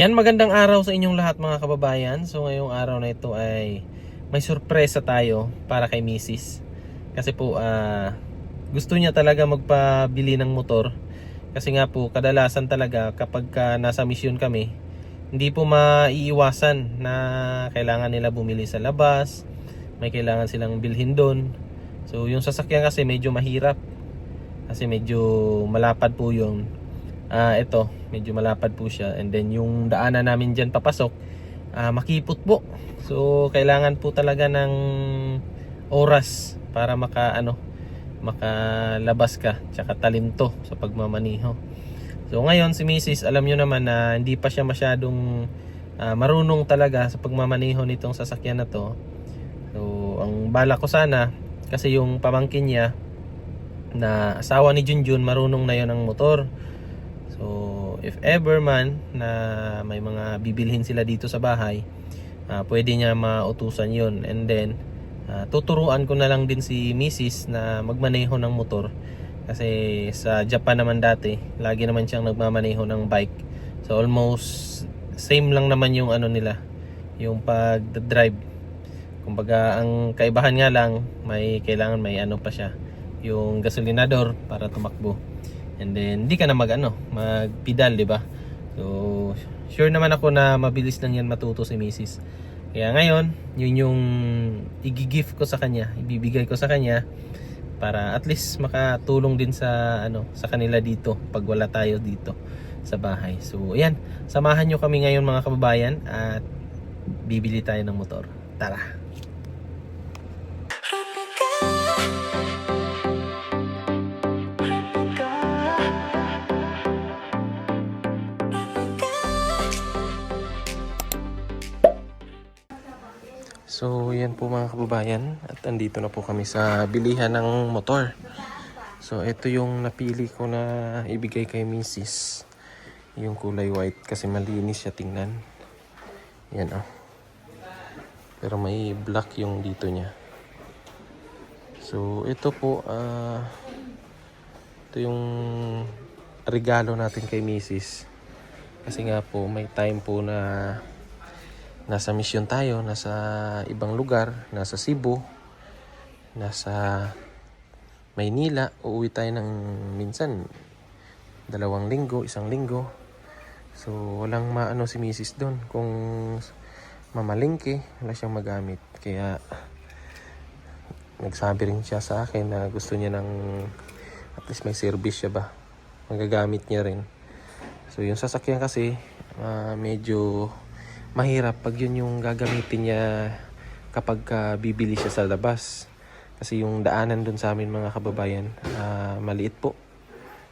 Yan, magandang araw sa inyong lahat mga kababayan. So ngayong araw na ito ay may sorpresa tayo para kay Mrs. Kasi po gusto niya talaga magpabili ng motor. Kasi nga po kadalasan talaga kapag nasa misyon kami, hindi po maiiwasan na kailangan nila bumili sa labas. May kailangan silang bilhin doon. So yung sasakyan kasi medyo mahirap. Kasi medyo malapad po yung ito, medyo malapad po siya, and then yung daanan namin diyan papasok makipot po. So kailangan po talaga ng oras para makalabas ka, tsaka talento sa pagmamaniho. So ngayon si Mrs. alam nyo naman na hindi pa siya masyadong marunong talaga sa pagmamaniho nitong sasakyan na to. So ang bala ko sana, kasi yung pamangkin niya na asawa ni Junjun marunong na yon ng motor. So if ever man na may mga bibilhin sila dito sa bahay, pwede niya mautusan yon. And then tuturuan ko na lang din si Mrs. na magmaneho ng motor. Kasi sa Japan naman dati, lagi naman siyang nagmamaneho ng bike. So almost same lang naman yung ano nila, yung pag-drive. Kumbaga ang kaibahan nga lang, may kailangan may ano pa siya, yung gasolinador para tumakbo. And then hindi ka na magpedal, di ba? So sure naman ako na mabilis lang yan matuto si Mrs. Kaya ngayon, yun yung i-gift ko sa kanya, ibibigay ko sa kanya para at least makatulong din sa sa kanila dito pag wala tayo dito sa bahay. So ayan, samahan nyo kami ngayon mga kababayan at bibili tayo ng motor. Tara! So yan po mga kababayan, at andito na po kami sa bilihan ng motor. So ito yung napili ko na ibigay kay Mrs. Yung kulay white kasi malinis siya tingnan. Yan pero may black yung dito niya. So ito po ito yung regalo natin kay Mrs. Kasi nga po may time po na nasa misyon tayo, nasa ibang lugar, nasa Cebu, nasa Maynila. Uuwi tayo ng minsan 2 linggo, 1 linggo. So walang maano si Mrs. doon kung mamalingke, wala siyang magamit. Kaya nagsabi rin siya sa akin na gusto niya ng at least may service siya ba, magagamit niya rin. So yung sasakyan kasi medyo mahirap pag yun yung gagamitin niya kapag bibili siya sa labas. Kasi yung daanan dun sa amin mga kababayan, maliit po.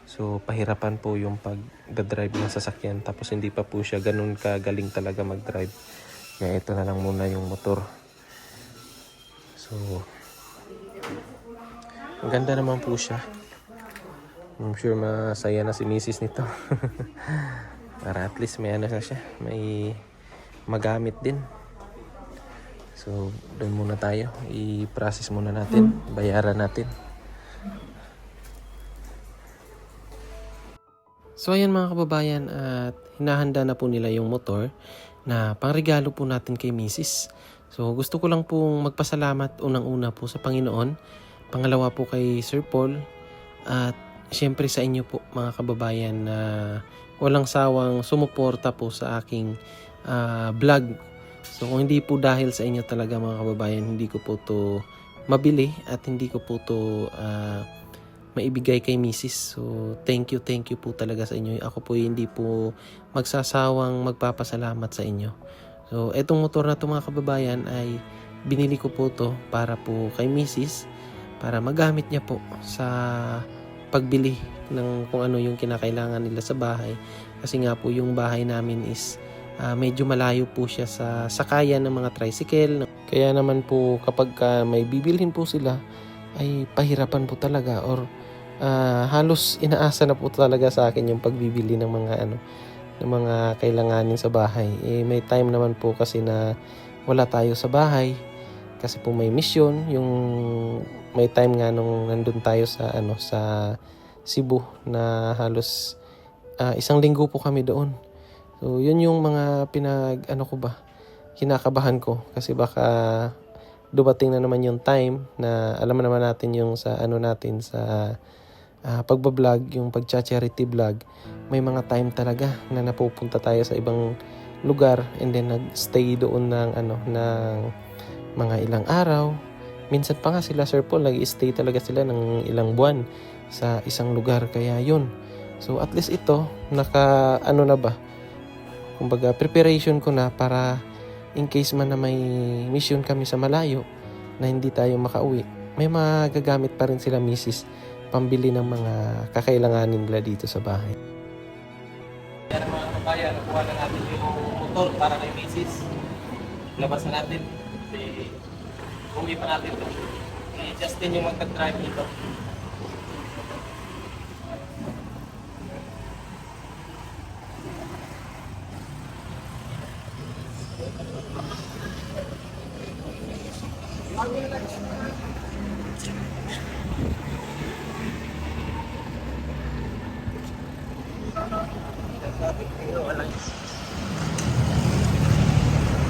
So pahirapan po yung pag-drive ng sasakyan. Tapos hindi pa po siya ganun kagaling talaga mag-drive. Kaya ito na lang muna yung motor. So ang ganda naman po siya. I'm sure masaya na si Mrs. nito. Para at least may na siya, may magamit din. So doon muna tayo, i-process muna natin, bayaran natin. So ayan mga kababayan, at hinahanda na po nila yung motor na pangregalo po natin kay Mrs. So gusto ko lang pong magpasalamat unang-una po sa Panginoon, pangalawa po kay Sir Paul, at syempre sa inyo po mga kababayan na walang sawang sumuporta po sa aking vlog. So kung hindi po dahil sa inyo talaga mga kababayan, hindi ko po to mabili at hindi ko po to maibigay kay Mrs. So thank you po talaga sa inyo. Ako po hindi po magsasawang magpapasalamat sa inyo. So etong motor na to mga kababayan ay binili ko po to para po kay Mrs. para magamit niya po sa pagbili ng kung ano yung kinakailangan nila sa bahay. Kasi nga po yung bahay namin is medyo malayo po siya sa sakayan ng mga tricycle. Kaya naman po kapag may bibilhin po sila ay pahirapan po talaga, or halos inaasa na po talaga sa akin yung pagbibili ng mga kailanganin sa bahay. May time naman po kasi na wala tayo sa bahay kasi po may mission. Yung may time nga nung nandun tayo sa sa Cebu na halos 1 linggo po kami doon. So, yun yung mga kinakabahan ko. Kasi baka dumating na naman yung time na alam naman natin yung sa pagbablog, yung pagcha-charity vlog, may mga time talaga na napupunta tayo sa ibang lugar and then nagstay doon ng mga ilang araw. Minsan pa nga sila Sir Paul, nag-stay talaga sila ng ilang buwan sa isang lugar. Kaya yun. So at least ito, kumbaga preparation ko na para in case man na may mission kami sa malayo na hindi tayo makauwi, may magagamit pa rin sila misis pambili ng mga kakailanganin nila dito sa bahay. Yan mga kabayan, nakuha na natin yung motor para kay misis. Labas na natin. Uwi pa natin ito. Justin yung magta-drive dito.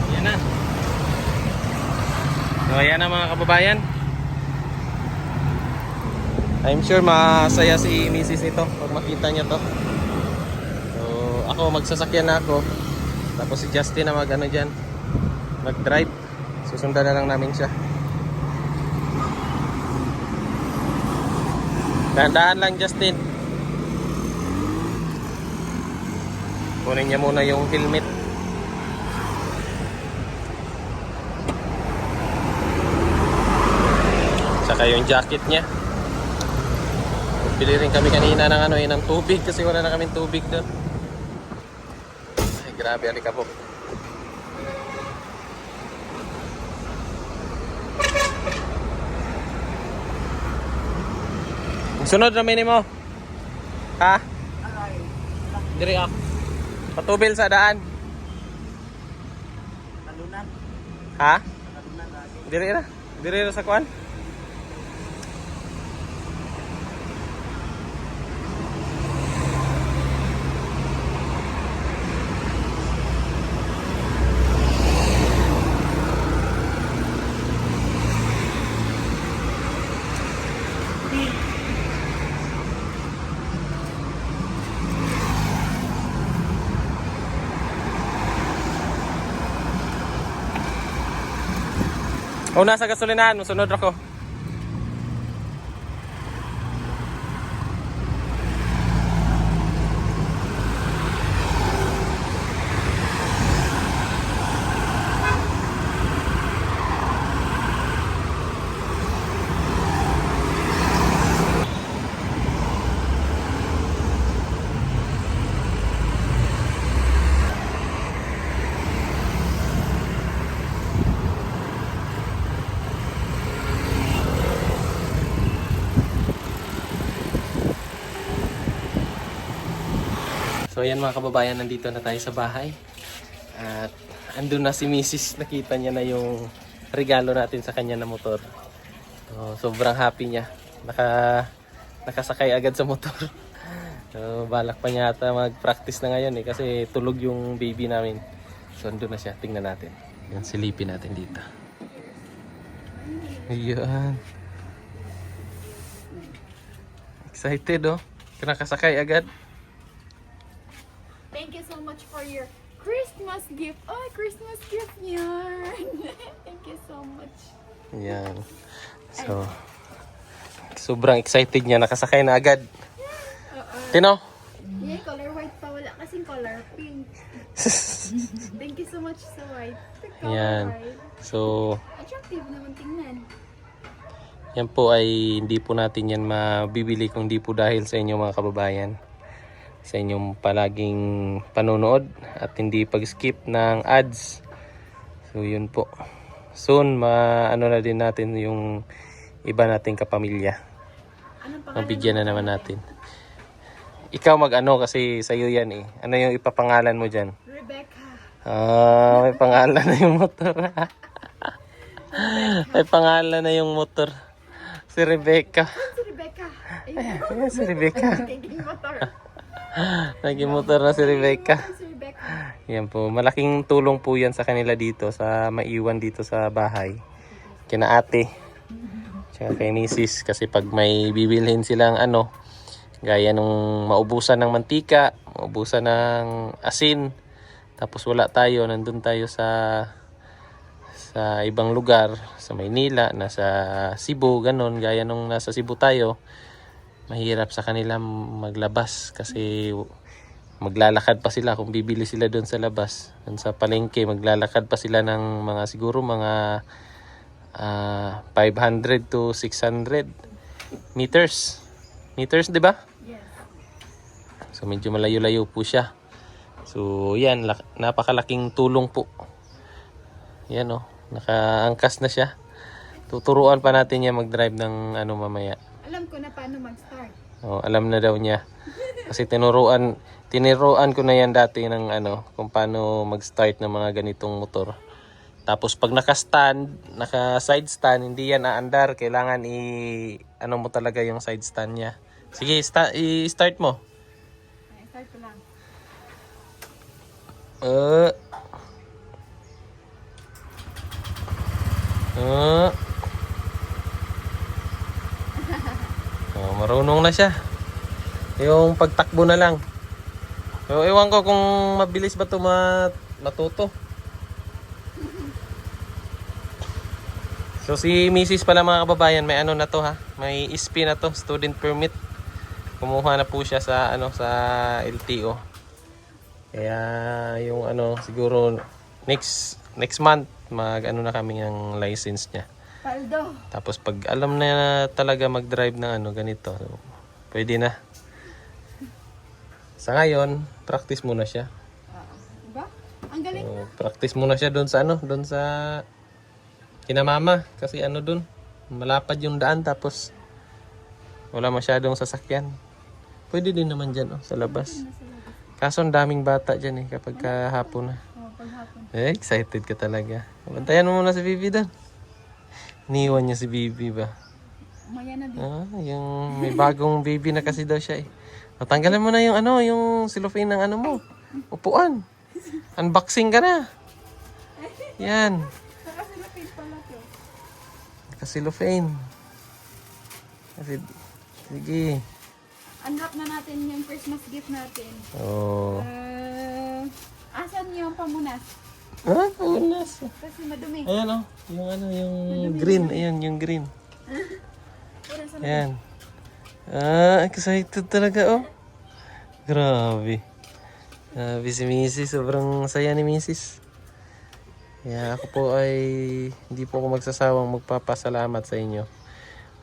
Yan na. So ayan na mga kababayan. I'm sure masaya si Mrs. nito pag makita niya to. So ako magsasakyan na ako. Tapos si Justin na mag-drive. Susundan na lang namin siya. Dahan-dahan lang Justin. Kunin niya muna yung helmet. Saka yung jacket niya. Bili rin kami kanina ng tubig kasi wala na kaming tubig doon. Ay grabe, alikabok. Sunod na minimo. Ha? Diri ah. Patubil sa daan. Talunan. Ha? Talunan lagi. Diri ra sa kuan. Una sa gasolinahan, sunod ako. So ayan mga kababayan, nandito na tayo sa bahay. At andun na si Mrs. Nakita niya na yung regalo natin sa kanya na motor. So, sobrang happy niya. Nakasakay agad sa motor. So, balak pa niya ata mag-practice na ngayon kasi tulog yung baby namin. So andun na siya, tingnan natin. Yan, silipin natin dito. Ayan. Excited oh. Nakasakay agad. Thank you so much for your Christmas gift. Oh, Christmas gift yarn. Thank you so much. Yan. So, sobrang excited niya. Nakasakay na agad. Tino? Yeah, color white pa. Wala kasing color pink. Thank you so much sa white. Yan. So, attractive naman tingnan. yan po ay hindi po natin yan mabibili kung di po dahil sa inyo mga kababayan. Sa inyong palaging panonood at hindi pag-skip ng ads. So yun po. Soon na din natin yung iba nating kapamilya. Mabigyan na naman natin. Ikaw kasi sa iyo yan eh. Ano yung ipapangalan mo diyan? Rebecca. May pangalan na yung motor. May pangalan na yung motor. Si Rebecca. Si Rebecca. Ayan si Rebecca. Naging motor. Naging motor na si Rebecca. Si Rebecca. Yan po, malaking tulong po yan sa kanila dito, sa maiwan dito sa bahay. Kina ate, tsaka kay misis, kasi pag may bibilhin silang ano, gaya nung maubusan ng mantika, maubusan ng asin, tapos wala tayo, nandun tayo sa ibang lugar, sa Maynila, nasa Cebu, ganon, gaya nung nasa Cebu tayo, mahirap sa kanila maglabas kasi maglalakad pa sila kung bibili sila doon sa labas. Doon sa palengke, maglalakad pa sila ng mga siguro mga 500 to 600 meters. Meters, di ba? Yes. So medyo malayo-layo po siya. So yan, napakalaking tulong po. Yan oh, nakaangkas na siya. Tuturuan pa natin niya mag-drive ng ano mamaya. Alam ko na paano mag-start. Oh, alam na daw niya. Kasi tinuruan ko na yan dati ng ano, kung paano mag-start ng mga ganitong motor. Tapos pag naka-side stand, hindi yan aandar. Kailangan ano mo talaga yung side stand niya. Sige, i-start mo. Ay, start ko lang. Oh, marunong na siya. Yung pagtakbo na lang. So, ewan ko kung mabilis ba ito matuto. So si Mrs. pala mga kababayan, may ano na to ha. May SP na to, student permit. Kumuha na po siya sa ano sa LTO. Kaya yung ano siguro next month ano na kami ng license niya. Paldo. Tapos pag alam na talaga mag-drive ng ano ganito, so, pwede na. Sa ngayon, practice muna siya. Diba? Ang galing. So, practice muna siya doon sa ano, doon sa kina mama kasi ano doon, malapad yung daan tapos wala masyadong sasakyan. Pwede din naman diyan oh, sa labas. Kaso ang daming bata diyan kapag hapon na. Oh, paghapon. Excited ka talaga. Bantayan mo muna si Bibi doon. Iniwan niya si Bibi ba? Maya na din. Yung may bagong baby na kasi daw siya Natanggalan mo na yung ano, yung cellophane ng ano mo. Upuan. Unboxing ka na. Yan. Nakasilapin pala to. Naka-cellophane. Sige. Unwrap na natin yung Christmas gift natin. Oh. Asan yung pamunas? Punas. Kasi madumi. Ayan oh. Yung ano, yung green. Ayan, yung green. Ayan. Excited talaga oh. Grabe. Grabe si Mrs. Sobrang saya ni Mrs. Kaya ako po ay hindi po ako magsasawang magpapasalamat sa inyo.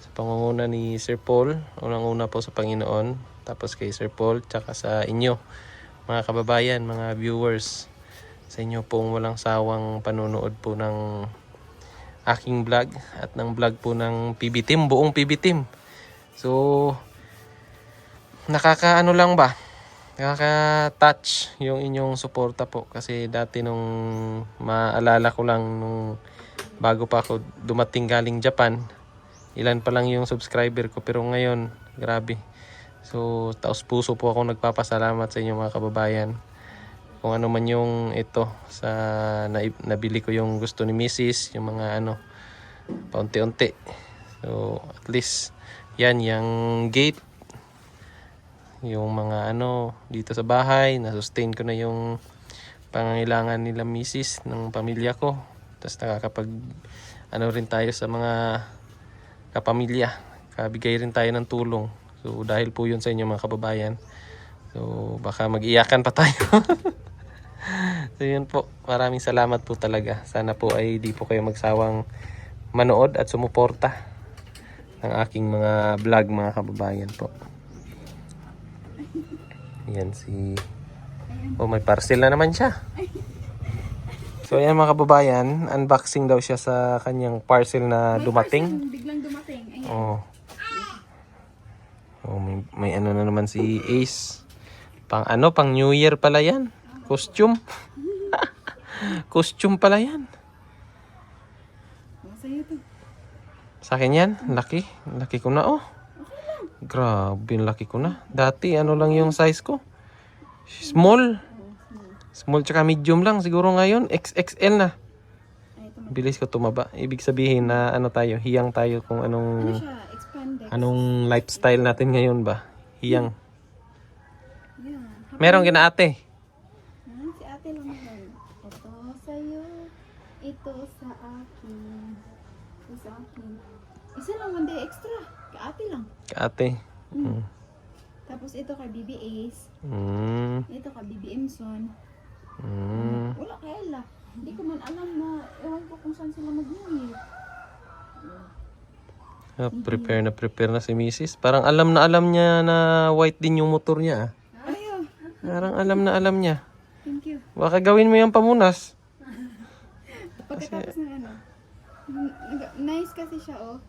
Sa pangunguna ni Sir Paul. Unang-una po sa Panginoon. Tapos kay Sir Paul. Tsaka sa inyo. Mga kababayan, mga viewers. Sa inyo pong walang sawang panunood po ng aking vlog. At ng vlog po ng PB Team. Buong PB Team. So, nakakaano lang ba? Nakaka-touch yung inyong suporta po. Kasi dati nung maalala ko lang nung bago pa ako dumating galing Japan, ilan pa lang yung subscriber ko. Pero ngayon, grabe. So, taos puso po ako nagpapasalamat sa inyo mga kababayan. Kung ano man yung ito sa nabili ko yung gusto ni Mrs. Yung mga ano, paunti-unti. So, at least yan, yung gate, yung mga ano, dito sa bahay, na-sustain ko na yung pangangailangan nila misis ng pamilya ko. Tapos nakakapag, ano rin tayo sa mga kapamilya. Kabigay rin tayo ng tulong. So, dahil po yun sa inyo mga kababayan. So, baka mag-iyakan pa tayo. So, yun po. Maraming salamat po talaga. Sana po ay di po kayo magsawang manood at sumuporta ng aking mga vlog mga kababayan po. Yan si... Oh, may parcel na naman siya. So ayan mga kababayan, unboxing daw siya sa kanyang parcel na dumating. Parcel, biglang dumating. Ayan. Oh. Oh, may ano na naman si Ace. Pang New Year pala yan. Costume. Costume pala yan. Sa'yo to. Sa akin yan, laki. Laki ko na oh. Grabe, laki ko na. Dati ano lang yung size ko. Small. Small tsaka medium lang. Siguro ngayon, XXL na. Ay, ito. Bilis ko tumaba. Ibig sabihin na ano tayo, hiyang tayo kung Ano anong siya? Expandex. anong lifestyle natin ngayon ba. Hiyang. Yan. Meron kina ate. Si ate lang naman. Ito sa'yo. Ito sa akin. Ito sa akin. Isa lang, one day extra. Kay ate lang. Ate. Mm. Tapos ito kay BB Ace. Mm. Ito kay BB Imson. Mm. Wala kay Ella. Hindi ko man alam na, ewan ko kung saan sila mag-New Year. Ah, prepare na si Mrs. Parang alam niya na white din yung motor niya. Ah. Ayaw. Parang alam niya. Thank you. Baka gawin mo yung pamunas. Pagkatapos ng ano. Nice kasi siya, oh.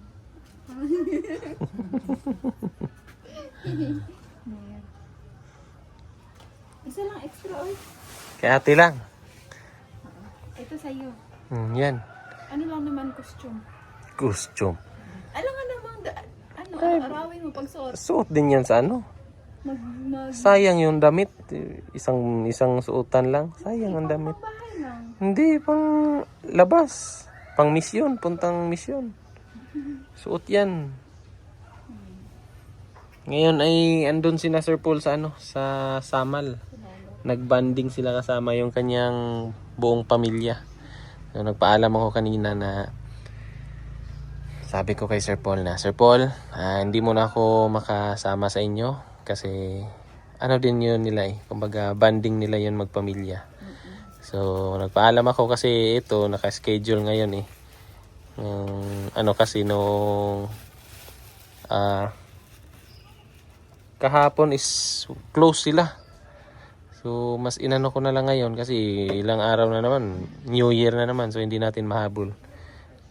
Ayan. Isa lang extra, oh. Kay ate lang. Ito sa'yo. Yan. Ano lang naman costume. Costume. Alam nga namang, arawin mo pag suot. Suot din yan sa ano. Mag Sayang yung damit. Isang suotan lang. Sayang ang damit. bahay lang. Hindi, pang labas. Pang misyon. Puntang misyon. Suot yan. Ngayon ay andun si Sir Paul sa ano, sa Samal. Nagbanding sila kasama yung kanyang buong pamilya. So, nagpaalam ako kanina na sabi ko kay Sir Paul na, Sir Paul, hindi mo na ako makasama sa inyo kasi ano din yun nila eh. Kumbaga banding nila yun magpamilya. So, nagpaalam ako kasi ito, naka-schedule ngayon eh. Ano kasi nung kahapon is close sila. So, mas inano ko na lang ngayon kasi ilang araw na naman, New Year na naman, so hindi natin mahabol.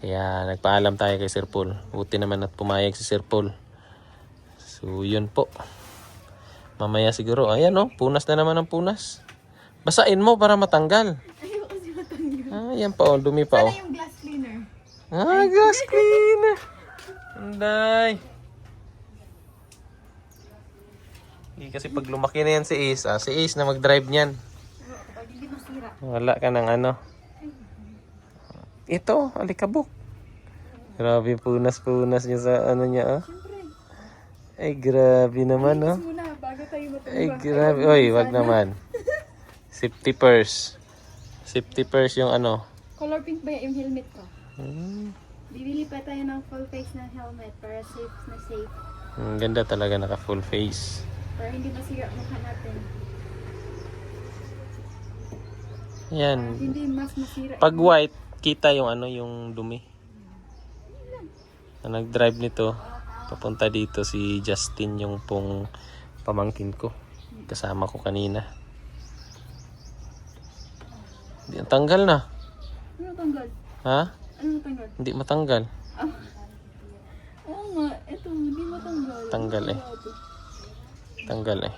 Kaya nagpaalam tayo kay Sir Paul. Buti naman at pumayag si Sir Paul. So, yun po. Mamaya siguro, ayan oh, punas na naman ang punas. Basain mo para matanggal. Ayaw kasi matanggal. Ayan pa oh, dumi pa oh. Sana yung glass cleaner. Glass cleaner. Anday. Hindi kasi pag lumaki na yan si Ace, si Ace na mag-drive niyan. Pag hindi masira. Wala ka ng ano. Ito, alikabok. Grabe, punas-punas niya sa ano niya, oh. Siyempre. Ay, grabe naman, oh. Muna, bago tayo matulog. Ay, grabe. Oy, wag naman. Safety purse. Safety purse yung ano. Color pink ba yung helmet ko? Hmm. Bibili pa tayo ng full face na helmet para safe na safe. Ang ganda talaga, naka full face. Para hindi masira ang mukha natin. Yan. Hindi mas masira. Pag white, kita yung ano, yung dumi. Na nag-drive nito, papunta dito si Justin, yung pong pamangkin ko. Kasama ko kanina. Hindi, ang tanggal na. Ano tanggal? Ha? Ano tanggal? Hindi matanggal. Oo nga, ito, hindi matanggal. Tanggal eh. Tanggal eh.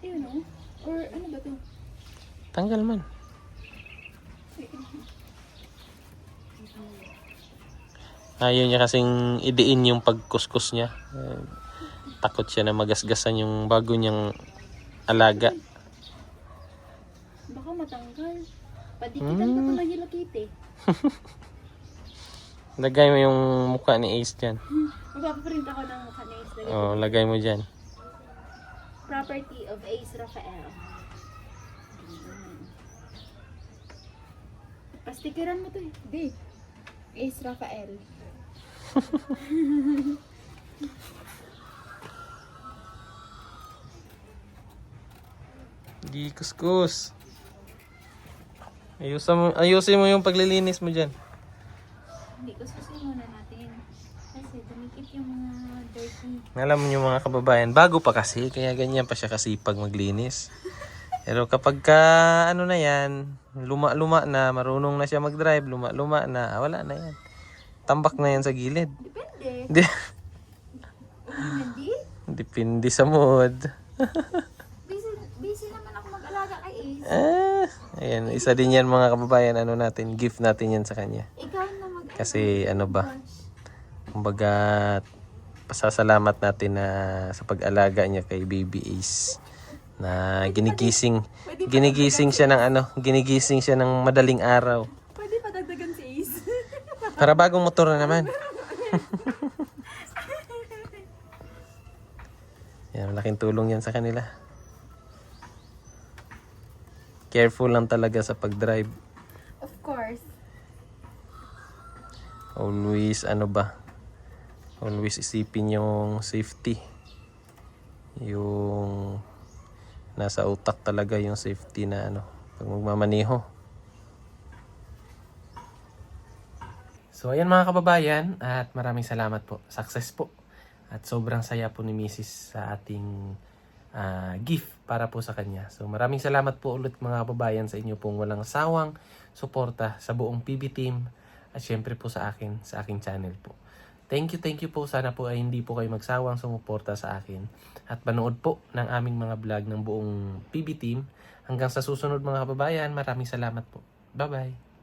Ayun o. Or ano ba ito? Tanggal man. Ayaw niya kasing idiin yung pagkuskus niya. Takot siya na magasgasan yung bago niyang alaga. Baka matanggal. Padikitan ko ito na Hello Kitty. Lagay mo yung mukha ni Ace dyan. Magpapaprint ako ng mukha na Ace. Oh, lagay mo dyan. Property of Ace Rafael. Pastikeran mo to eh. Di. Ace Rafael. Di kuskus. Ayusin mo yung paglilinis mo dyan. Hindi, kuskusin muna natin. Kasi dumikit yung mga dirty. Alam mo yung mga kababayan, bago pa kasi, kaya ganyan pa siya kasipag maglinis. Pero kapag ka, ano na yan, luma-luma na, marunong na siya mag-drive, luma-luma na, wala na yan. Tambak na yan sa gilid. Depende. Hindi. Depende sa mood. Busy naman ako mag-alaga kay Ace. Ayan, isa din yan mga kababayan, ano natin, gift natin yan sa kanya. Ikaw na mag Kasi ano ba, kumbaga, pasasalamat natin na sa pag-alaga niya kay Baby Ace. Na ginigising siya ng ginigising siya ng madaling araw. Pwede pa dagdagan si Ace. Para bagong motor na naman. Yan, malaking tulong yan sa kanila. Careful lang talaga sa pag-drive. Of course. Always always isipin yung safety. Yung nasa utak talaga yung safety na pag magmamaneho. So ayan mga kababayan, at maraming salamat po. Success po. At sobrang saya po ni Mrs. sa ating gift para po sa kanya. So maraming salamat po ulit mga kababayan sa inyo pong walang sawang suporta sa buong PB team at syempre po sa aking channel po. Thank you po. Sana po ay hindi po kayo magsawang sumuporta sa akin at manood po ng aming mga vlog ng buong PB team. Hanggang sa susunod mga kababayan, maraming salamat po. Bye-bye!